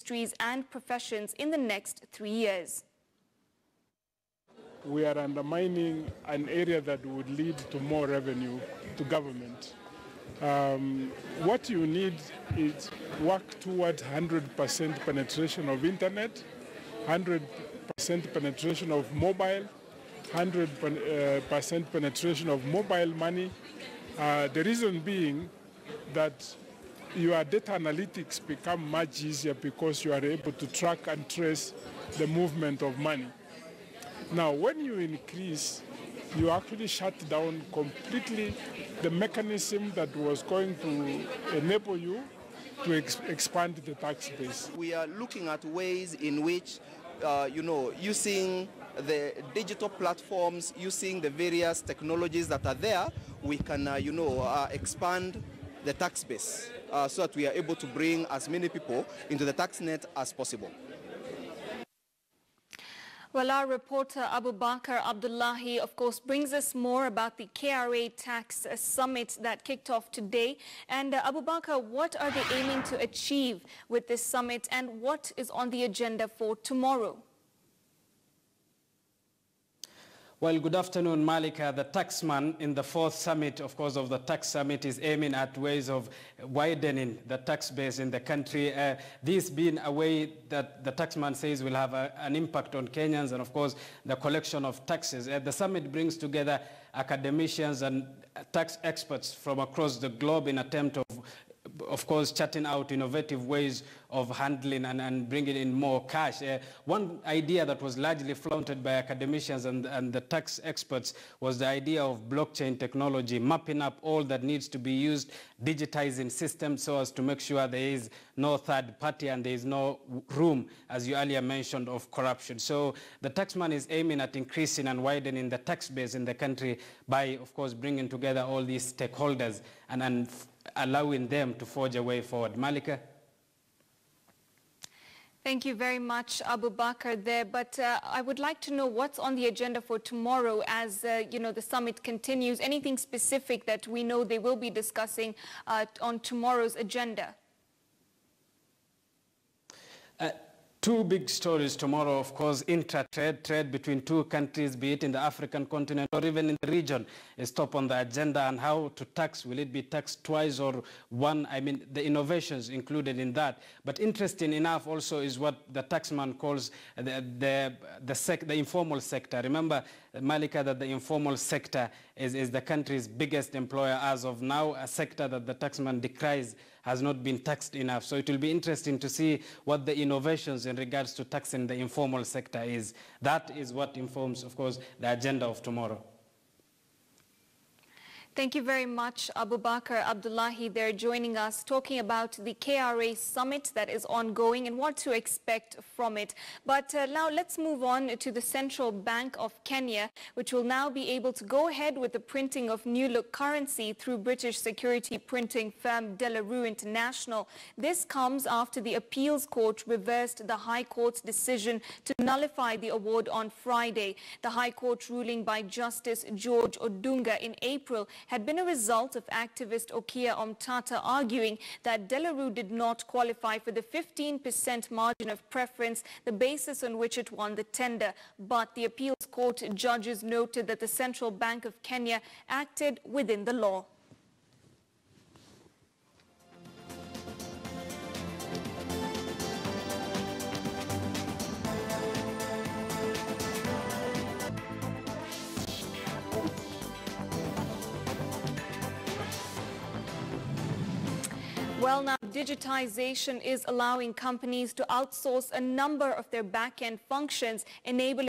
industries and professions in the next 3 years. We are undermining an area that would lead to more revenue to government. What you need is work towards 100% penetration of internet, 100% penetration of mobile, 100% penetration of mobile money. The reason being that your data analytics become much easier because you are able to track and trace the movement of money. Now, when you increase, you actually shut down completely the mechanism that was going to enable you to expand the tax base. We are looking at ways in which, using the digital platforms, using the various technologies that are there, we can, expand the tax base so that we are able to bring as many people into the tax net as possible. Well, our reporter Abubakar Abdullahi, of course, brings us more about the KRA tax summit that kicked off today. And Abubakar, what are they aiming to achieve with this summit and what is on the agenda for tomorrow? Well, good afternoon, Malika. The taxman in the fourth summit, of course, of the tax summit is aiming at ways of widening the tax base in the country. This being a way that the taxman says will have an impact on Kenyans and, of course, the collection of taxes. The summit brings together academicians and tax experts from across the globe in attempt of course, charting out innovative ways of handling and bringing in more cash. One idea that was largely flaunted by academicians and the tax experts was the idea of blockchain technology, mapping up all that needs to be used, digitizing systems so as to make sure there is no third party and there is no room, as you earlier mentioned, of corruption. So the taxman is aiming at increasing and widening the tax base in the country by, of course, bringing together all these stakeholders and allowing them to forge a way forward. Malika? Thank you very much, Abubakar there. But I would like to know what's on the agenda for tomorrow as, the summit continues. Anything specific that we know they will be discussing on tomorrow's agenda? Two big stories tomorrow, of course, trade between two countries, be it in the African continent or even in the region, is top on the agenda. And how to tax, will it be taxed twice or one? I mean, the innovations included in that. But interesting enough also is what the taxman calls the informal sector. Remember, Malika, that the informal sector is the country's biggest employer as of now, a sector that the taxman decries has not been taxed enough. So it will be interesting to see what the innovations in regards to taxing the informal sector is. That is what informs, of course, the agenda of tomorrow. Thank you very much, Abubakar Abdullahi there joining us, talking about the KRA summit that is ongoing and what to expect from it. But now let's move on to the Central Bank of Kenya, which will now be able to go ahead with the printing of new look currency through British security printing firm De La Rue International. This comes after the appeals court reversed the High Court's decision to nullify the award on Friday. The High Court ruling by Justice George Odunga in April had been a result of activist Okia Omtata arguing that De La Rue did not qualify for the 15% margin of preference, the basis on which it won the tender. But the appeals court judges noted that the Central Bank of Kenya acted within the law. Well, now, digitization is allowing companies to outsource a number of their back-end functions, enabling